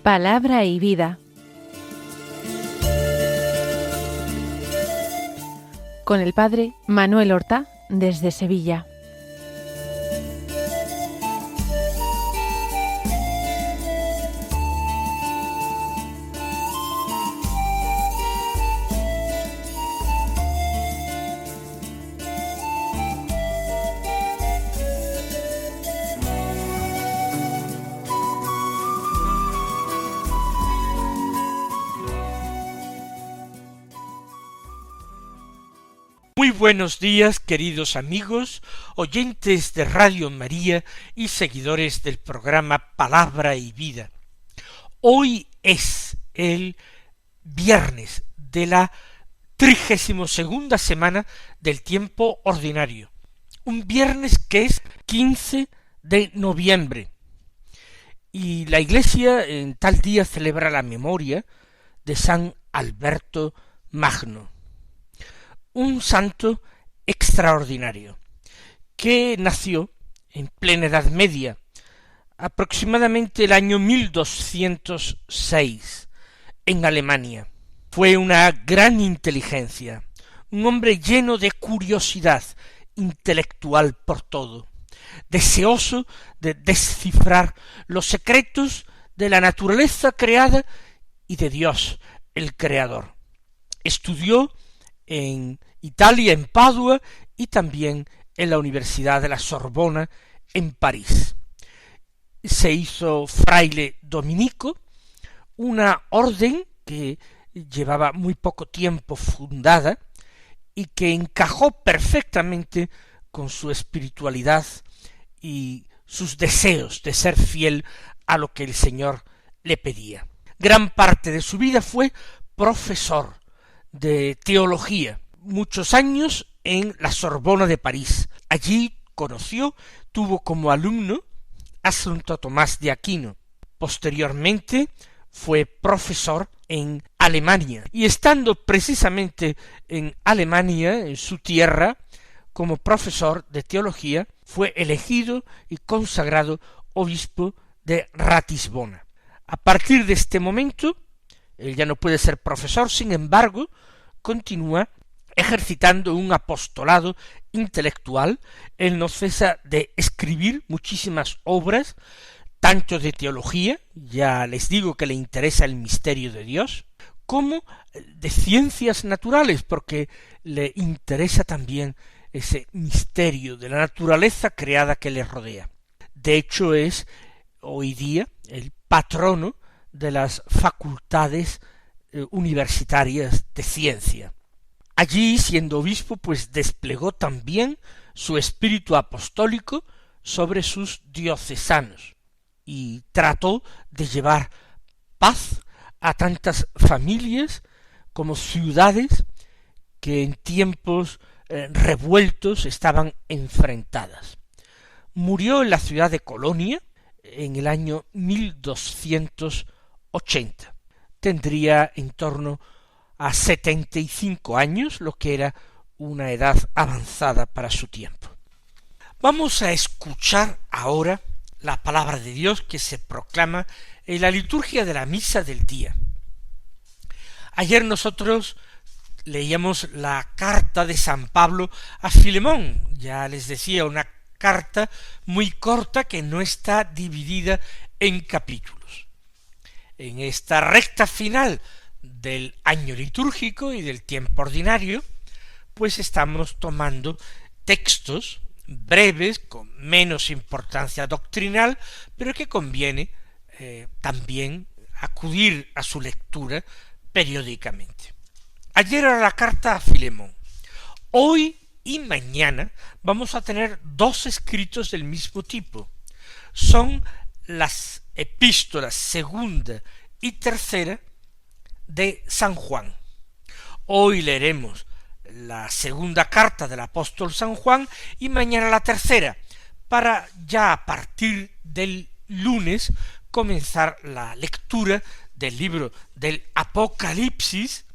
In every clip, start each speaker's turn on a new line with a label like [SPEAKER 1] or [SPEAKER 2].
[SPEAKER 1] Palabra y vida. Con el padre Manuel Horta desde Sevilla.
[SPEAKER 2] Muy buenos días, queridos amigos, oyentes de Radio María y seguidores del programa Palabra y Vida. Hoy es el viernes de la 32ª semana del tiempo ordinario. Un viernes que es 15 de noviembre. Y la Iglesia en tal día celebra la memoria de San Alberto Magno. Un santo extraordinario, que nació en plena Edad Media, aproximadamente el año 1206, en Alemania. Fue una gran inteligencia, un hombre lleno de curiosidad intelectual por todo, deseoso de descifrar los secretos de la naturaleza creada y de Dios, el Creador. Estudió en Italia, en Padua, y también en la Universidad de la Sorbona, en París. Se hizo fraile dominico, una orden que llevaba muy poco tiempo fundada y que encajó perfectamente con su espiritualidad y sus deseos de ser fiel a lo que el Señor le pedía. Gran parte de su vida fue profesor de teología, muchos años en la Sorbona de París. Allí tuvo como alumno a Santo Tomás de Aquino. Posteriormente fue profesor en Alemania, y estando precisamente en Alemania, en su tierra, como profesor de teología, fue elegido y consagrado obispo de Ratisbona. A partir de este momento, él ya no puede ser profesor, sin embargo, continúa ejercitando un apostolado intelectual. Él no cesa de escribir muchísimas obras, tanto de teología, ya les digo que le interesa el misterio de Dios, como de ciencias naturales, porque le interesa también ese misterio de la naturaleza creada que le rodea. De hecho, es hoy día el patrono de las facultades universitarias de ciencia. Allí, siendo obispo, pues desplegó también su espíritu apostólico sobre sus diocesanos y trató de llevar paz a tantas familias como ciudades que en tiempos revueltos estaban enfrentadas. Murió en la ciudad de Colonia en el año 1280. Tendría en torno a 75 años, lo que era una edad avanzada para su tiempo. Vamos a escuchar ahora la palabra de Dios que se proclama en la liturgia de la misa del día. Ayer nosotros leíamos la carta de San Pablo a Filemón. Ya les decía, una carta muy corta que no está dividida en capítulos. En esta recta final del año litúrgico y del tiempo ordinario, pues estamos tomando textos breves, con menos importancia doctrinal, pero que conviene también acudir a su lectura periódicamente. Ayer era la carta a Filemón. Hoy y mañana vamos a tener dos escritos del mismo tipo. Son las epístolas segunda y tercera de San Juan. Hoy leeremos la segunda carta del apóstol San Juan y mañana la tercera, para ya a partir del lunes comenzar la lectura del libro del Apocalipsis,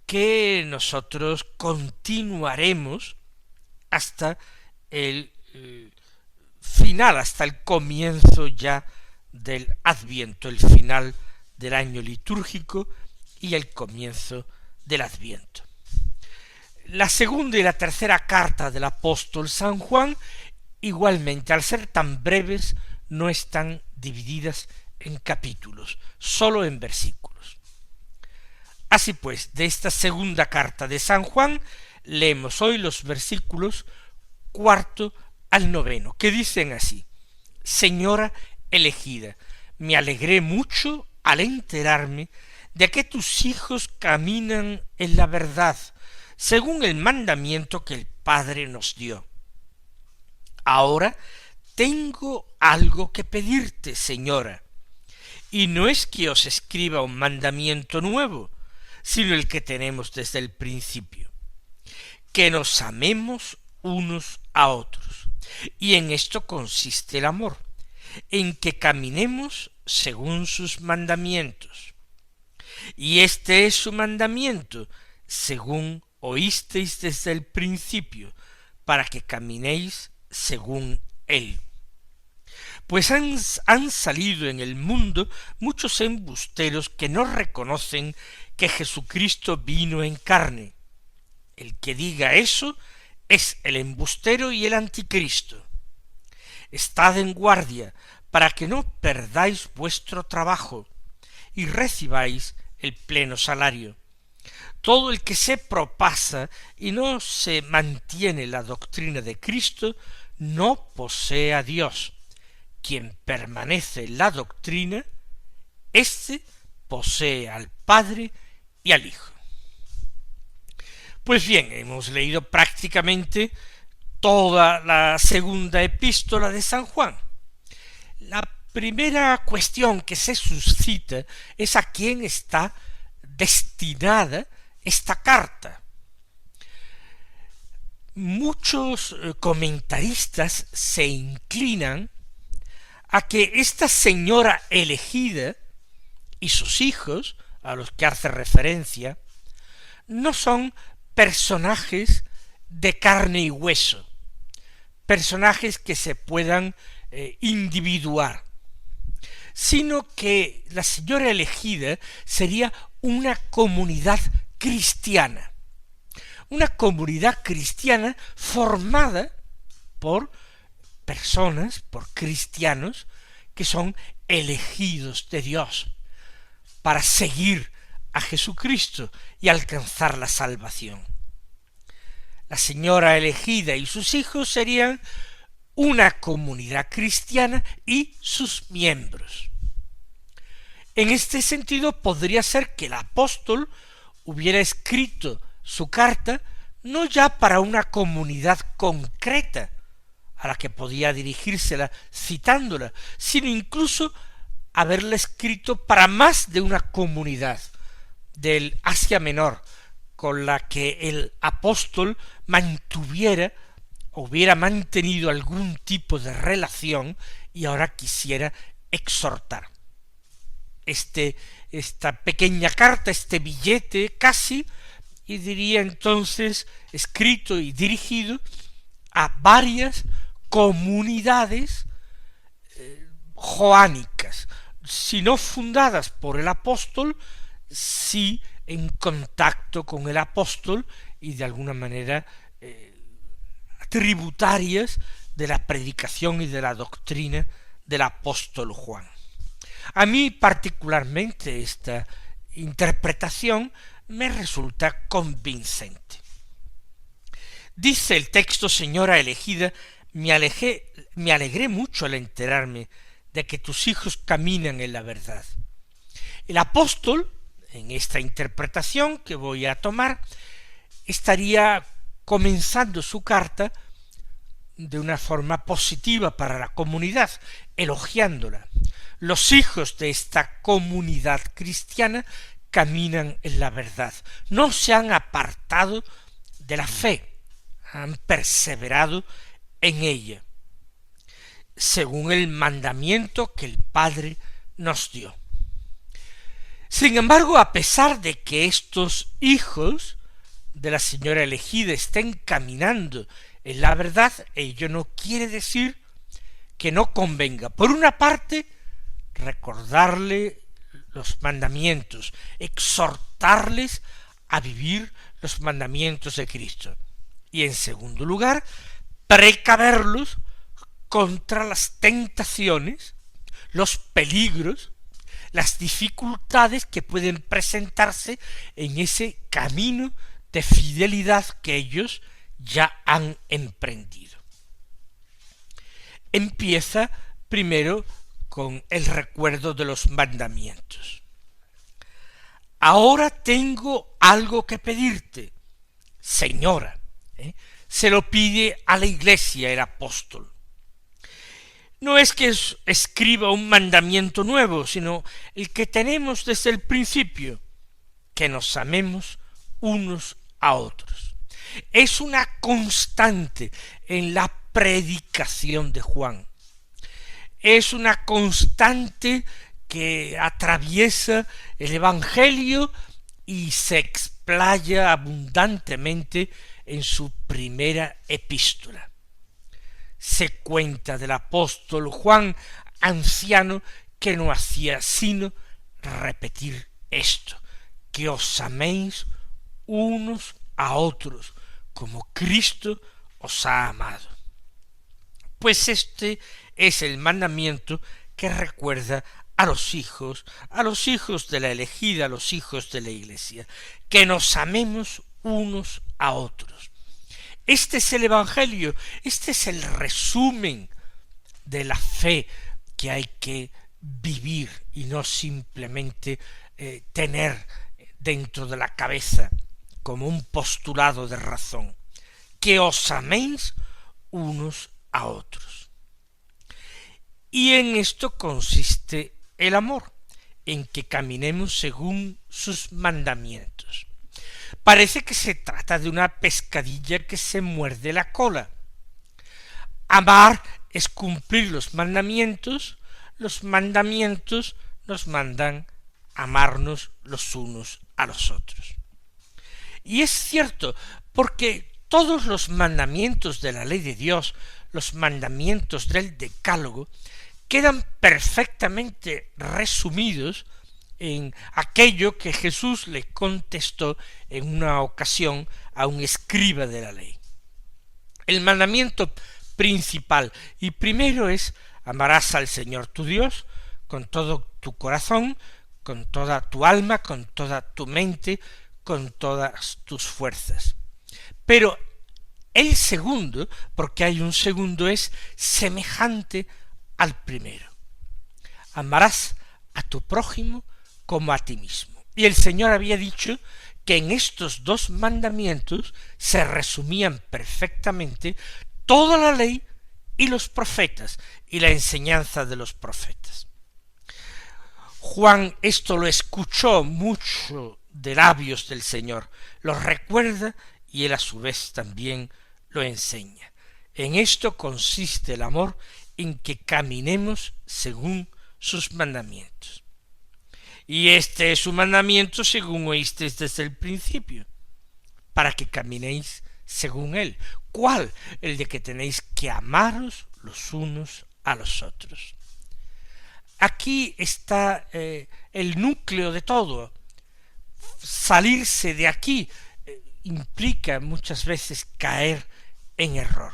[SPEAKER 2] que nosotros continuaremos hasta el final, hasta el comienzo ya del Adviento, el final del año litúrgico y el comienzo del Adviento. La segunda y la tercera carta del apóstol San Juan, igualmente, al ser tan breves, no están divididas en capítulos, sólo en versículos. Así pues, de esta segunda carta de San Juan, leemos hoy los versículos 4 al 9, que dicen así: Señora elegida, me alegré mucho al enterarme de que tus hijos caminan en la verdad, según el mandamiento que el Padre nos dio. Ahora tengo algo que pedirte, señora, y no es que os escriba un mandamiento nuevo, sino el que tenemos desde el principio, que nos amemos unos a otros. Y en esto consiste el amor, en que caminemos según sus mandamientos. Y este es su mandamiento, según oísteis desde el principio, para que caminéis según él. Pues han salido en el mundo muchos embusteros que no reconocen que Jesucristo vino en carne. El que diga eso es el embustero y el anticristo. Estad en guardia para que no perdáis vuestro trabajo y recibáis el pleno salario. Todo el que se propasa y no se mantiene la doctrina de Cristo no posee a Dios. Quien permanece en la doctrina, éste posee al Padre y al Hijo. Pues bien, hemos leído prácticamente toda la segunda epístola de San Juan. La primera cuestión que se suscita es a quién está destinada esta carta. Muchos comentaristas se inclinan a que esta señora elegida y sus hijos, a los que hace referencia, no son personajes de carne y hueso, personajes que se puedan individuar, sino que la señora elegida sería una comunidad cristiana formada por personas, por cristianos, que son elegidos de Dios para seguir a Jesucristo y alcanzar la salvación. La señora elegida y sus hijos serían una comunidad cristiana y sus miembros. En este sentido, podría ser que el apóstol hubiera escrito su carta no ya para una comunidad concreta a la que podía dirigírsela citándola, sino incluso haberla escrito para más de una comunidad del Asia Menor, con la que el apóstol hubiera mantenido algún tipo de relación y ahora quisiera exhortar. Esta pequeña carta, este billete casi, y diría entonces escrito y dirigido a varias comunidades joánicas, si no fundadas por el apóstol, sí en contacto con el apóstol y de alguna manera tributarias de la predicación y de la doctrina del apóstol Juan. A mí particularmente esta interpretación me resulta convincente. Dice el texto: señora elegida, me alegré mucho al enterarme de que tus hijos caminan en la verdad. El apóstol, en esta interpretación que voy a tomar, estaría comenzando su carta de una forma positiva para la comunidad, elogiándola. Los hijos de esta comunidad cristiana caminan en la verdad, no se han apartado de la fe, han perseverado en ella, según el mandamiento que el Padre nos dio. Sin embargo, a pesar de que estos hijos de la señora elegida estén caminando en la verdad, ello no quiere decir que no convenga, por una parte, recordarle los mandamientos, exhortarles a vivir los mandamientos de Cristo. Y en segundo lugar, precaverlos contra las tentaciones, los peligros, las dificultades que pueden presentarse en ese camino de fidelidad que ellos ya han emprendido. Empieza primero con el recuerdo de los mandamientos. Ahora tengo algo que pedirte, Señora. Se lo pide a la Iglesia el apóstol. No es que escriba un mandamiento nuevo, sino el que tenemos desde el principio, que nos amemos unos a otros. Es una constante en la predicación de Juan. Es una constante que atraviesa el Evangelio y se explaya abundantemente en su primera epístola. Se cuenta del apóstol Juan, anciano, que no hacía sino repetir esto, que os améis unos a otros, como Cristo os ha amado. Pues este es el mandamiento que recuerda a los hijos de la elegida, a los hijos de la Iglesia, que nos amemos unos a otros. Este es el Evangelio, este es el resumen de la fe que hay que vivir y no simplemente tener dentro de la cabeza como un postulado de razón, que os améis unos a otros. Y en esto consiste el amor, en que caminemos según sus mandamientos. Parece que se trata de una pescadilla que se muerde la cola. Amar es cumplir los mandamientos nos mandan amarnos los unos a los otros. Y es cierto, porque todos los mandamientos de la ley de Dios, los mandamientos del Decálogo, quedan perfectamente resumidos en aquello que Jesús le contestó en una ocasión a un escriba de la ley. El mandamiento principal y primero es: amarás al Señor tu Dios con todo tu corazón, con toda tu alma, con toda tu mente, con todas tus fuerzas. Pero el segundo, porque hay un segundo, es semejante al primero. Amarás a tu prójimo como a ti mismo. Y el Señor había dicho que en estos dos mandamientos se resumían perfectamente toda la ley y los profetas y la enseñanza de los profetas. Juan esto lo escuchó mucho de labios del Señor, lo recuerda y él a su vez también lo enseña. En esto consiste el amor, en que caminemos según sus mandamientos. Y este es su mandamiento según oísteis desde el principio, para que caminéis según él. ¿Cuál? El de que tenéis que amaros los unos a los otros. Aquí está el núcleo de todo. Salirse de aquí implica muchas veces caer en error.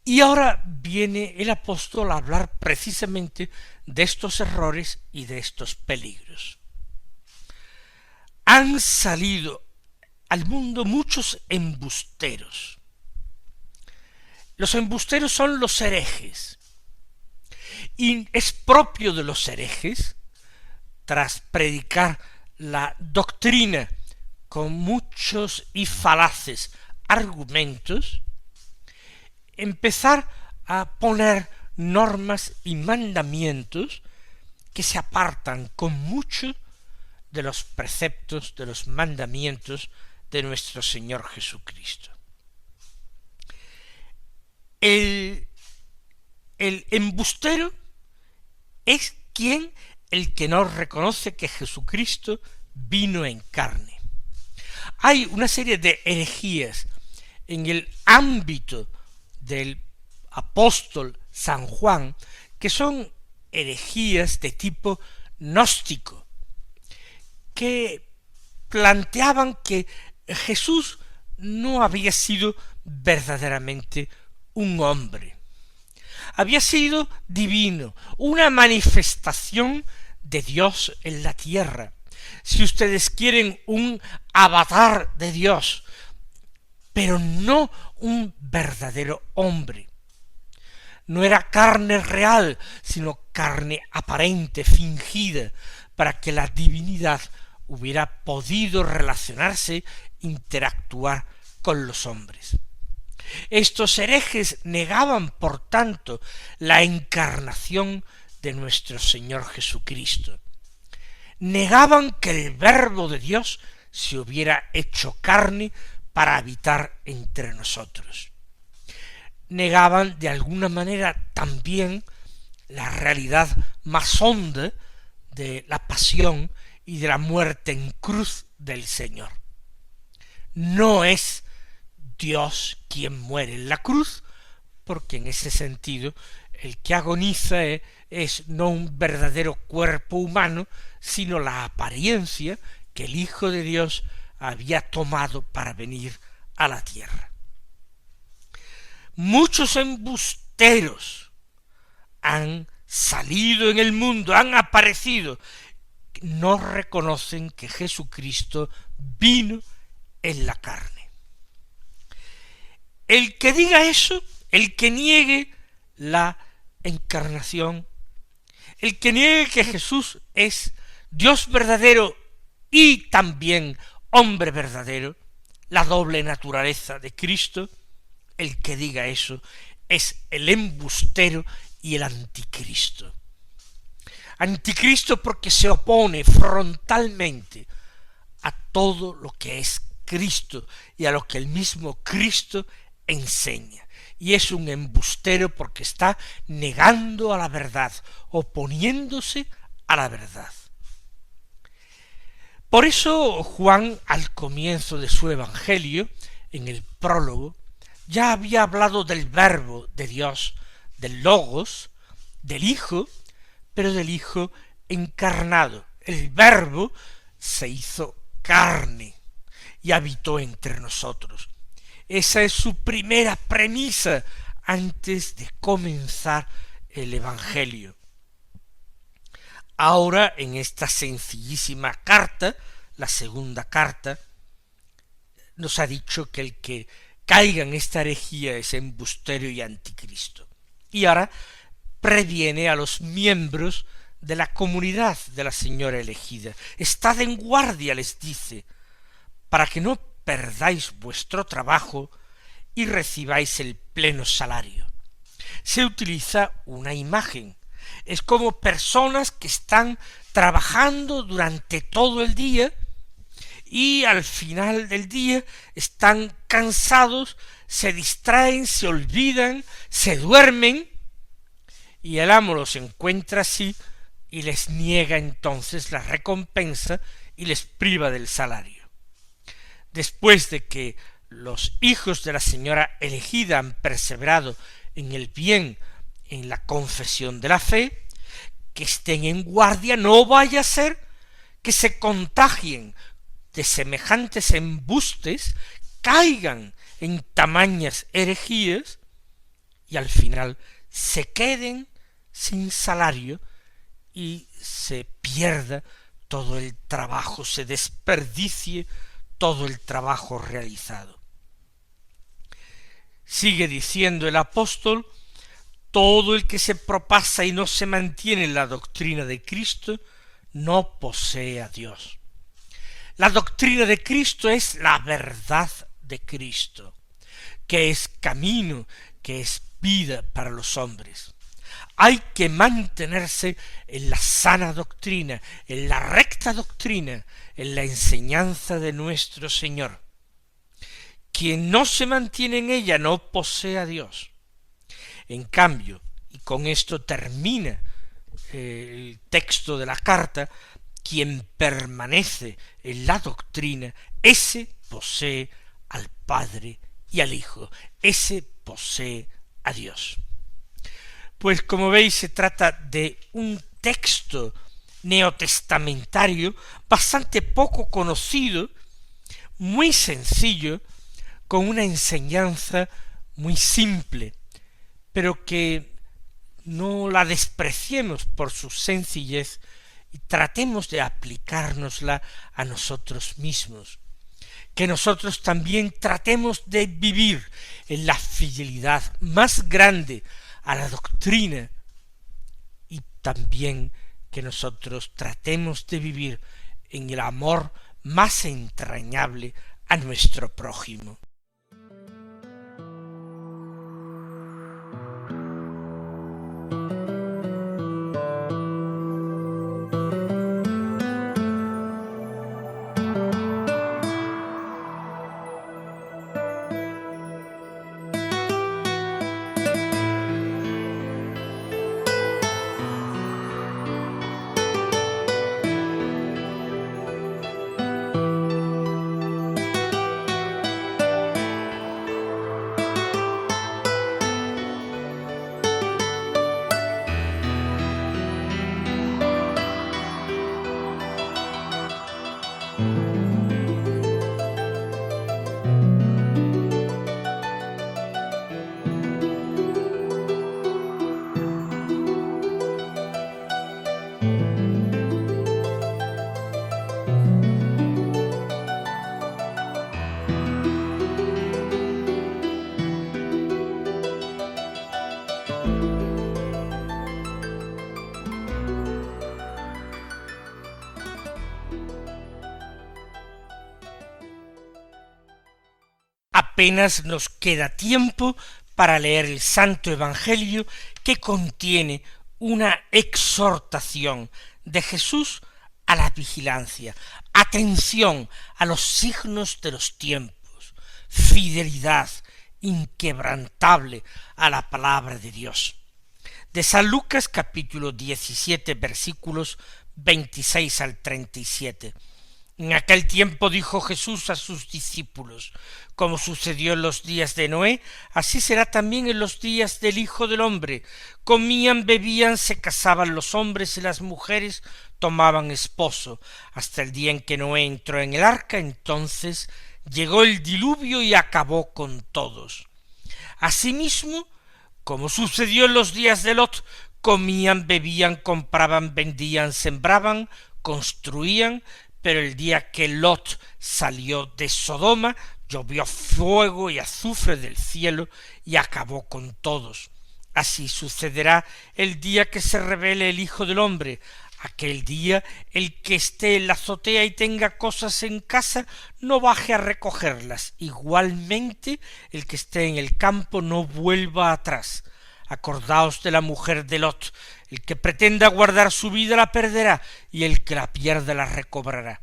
[SPEAKER 2] Y ahora viene el apóstol a hablar precisamente de estos errores y de estos peligros. Han salido al mundo muchos embusteros. Los embusteros son los herejes. Y es propio de los herejes, tras predicar la doctrina con muchos y falaces argumentos, empezar a poner normas y mandamientos que se apartan con mucho de los preceptos, de los mandamientos de nuestro Señor Jesucristo. El embustero es el que no reconoce que Jesucristo vino en carne. Hay una serie de herejías en el ámbito del apóstol San Juan que son herejías de tipo gnóstico, que planteaban que Jesús no había sido verdaderamente un hombre, había sido divino, una manifestación de Dios en la tierra. Si ustedes quieren, un avatar de Dios, pero no un verdadero hombre. No era carne real, sino carne aparente, fingida, para que la divinidad hubiera podido relacionarse, interactuar con los hombres. Estos herejes negaban, por tanto, la encarnación de nuestro Señor Jesucristo. Negaban que el Verbo de Dios se hubiera hecho carne para habitar entre nosotros. Negaban de alguna manera también la realidad más honda de la pasión y de la muerte en cruz del Señor. No es Dios quien muere en la cruz, porque en ese sentido el que agoniza es no un verdadero cuerpo humano, sino la apariencia que el Hijo de Dios había tomado para venir a la tierra. Muchos embusteros han salido en el mundo, han aparecido, no reconocen que Jesucristo vino en la carne. El que diga eso, el que niegue la encarnación, el que niegue que Jesús es Dios verdadero y también hombre verdadero, la doble naturaleza de Cristo, el que diga eso es el embustero y el anticristo. Anticristo porque se opone frontalmente a todo lo que es Cristo y a lo que el mismo Cristo enseña. Y es un embustero porque está negando a la verdad, oponiéndose a la verdad. Por eso Juan, al comienzo de su evangelio, en el prólogo, ya había hablado del Verbo de Dios, del Logos, del Hijo, pero del Hijo encarnado. El Verbo se hizo carne y habitó entre nosotros. Esa es su primera premisa antes de comenzar el Evangelio. Ahora, en esta sencillísima carta, la segunda carta, nos ha dicho que el que caiga en esta herejía es embustero y anticristo. Y ahora previene a los miembros de la comunidad de la señora elegida. Estad en guardia, les dice, para que no perdáis vuestro trabajo y recibáis el pleno salario. Se utiliza una imagen. Es como personas que están trabajando durante todo el día y al final del día están cansados, se distraen, se olvidan, se duermen, y el amo los encuentra así y les niega entonces la recompensa y les priva del salario. Después de que los hijos de la señora elegida han perseverado en el bien, en la confesión de la fe, que estén en guardia, no vaya a ser que se contagien de semejantes embustes, caigan en tamañas herejías y al final se queden sin salario y se pierda todo el trabajo, se desperdicie todo el trabajo realizado. Sigue diciendo el apóstol: todo el que se propasa y no se mantiene en la doctrina de Cristo no posee a Dios. La doctrina de Cristo es la verdad de Cristo, que es camino, que es vida para los hombres. Hay que mantenerse en la sana doctrina, en la recta doctrina, en la enseñanza de nuestro Señor. Quien no se mantiene en ella no posee a Dios. En cambio, y con esto termina el texto de la carta, quien permanece en la doctrina, ese posee al Padre y al Hijo, ese posee a Dios. Pues como veis, se trata de un texto neotestamentario bastante poco conocido, muy sencillo, con una enseñanza muy simple, pero que no la despreciemos por su sencillez y tratemos de aplicárnosla a nosotros mismos, que nosotros también tratemos de vivir en la fidelidad más grande a la doctrina y también que nosotros tratemos de vivir en el amor más entrañable a nuestro prójimo. Apenas nos queda tiempo para leer el Santo Evangelio, que contiene una exhortación de Jesús a la vigilancia, atención a los signos de los tiempos, fidelidad inquebrantable a la palabra de Dios. De San Lucas capítulo 17 versículos 26 al 37. En aquel tiempo dijo Jesús a sus discípulos: como sucedió en los días de Noé, así será también en los días del Hijo del Hombre. Comían, bebían, se casaban los hombres y las mujeres tomaban esposo, hasta el día en que Noé entró en el arca. Entonces llegó el diluvio y acabó con todos. Asimismo, como sucedió en los días de Lot, comían, bebían, compraban, vendían, sembraban, construían, pero el día que Lot salió de Sodoma, llovió fuego y azufre del cielo y acabó con todos. Así sucederá el día que se revele el Hijo del Hombre. Aquel día el que esté en la azotea y tenga cosas en casa, no baje a recogerlas. Igualmente el que esté en el campo no vuelva atrás. Acordaos de la mujer de Lot. El que pretenda guardar su vida la perderá, y el que la pierda la recobrará.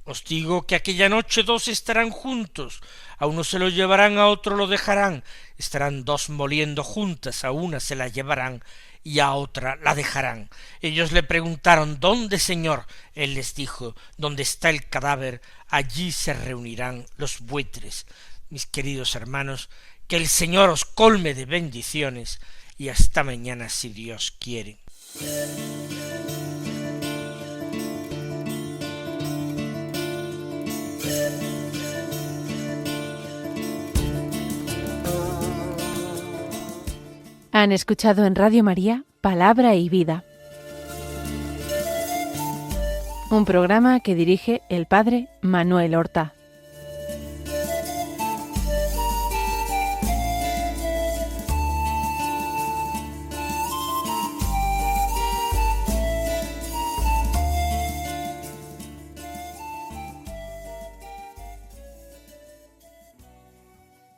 [SPEAKER 2] Os digo que aquella noche dos estarán juntos, a uno se lo llevarán, a otro lo dejarán. Estarán dos moliendo juntas, a una se la llevarán y a otra la dejarán. Ellos le preguntaron: ¿Dónde, Señor? Él les dijo: donde está el cadáver, allí se reunirán los buitres. Mis queridos hermanos, que el Señor os colme de bendiciones, y hasta mañana si Dios quiere.
[SPEAKER 1] Han escuchado en Radio María Palabra y Vida, un programa que dirige el Padre Manuel Horta.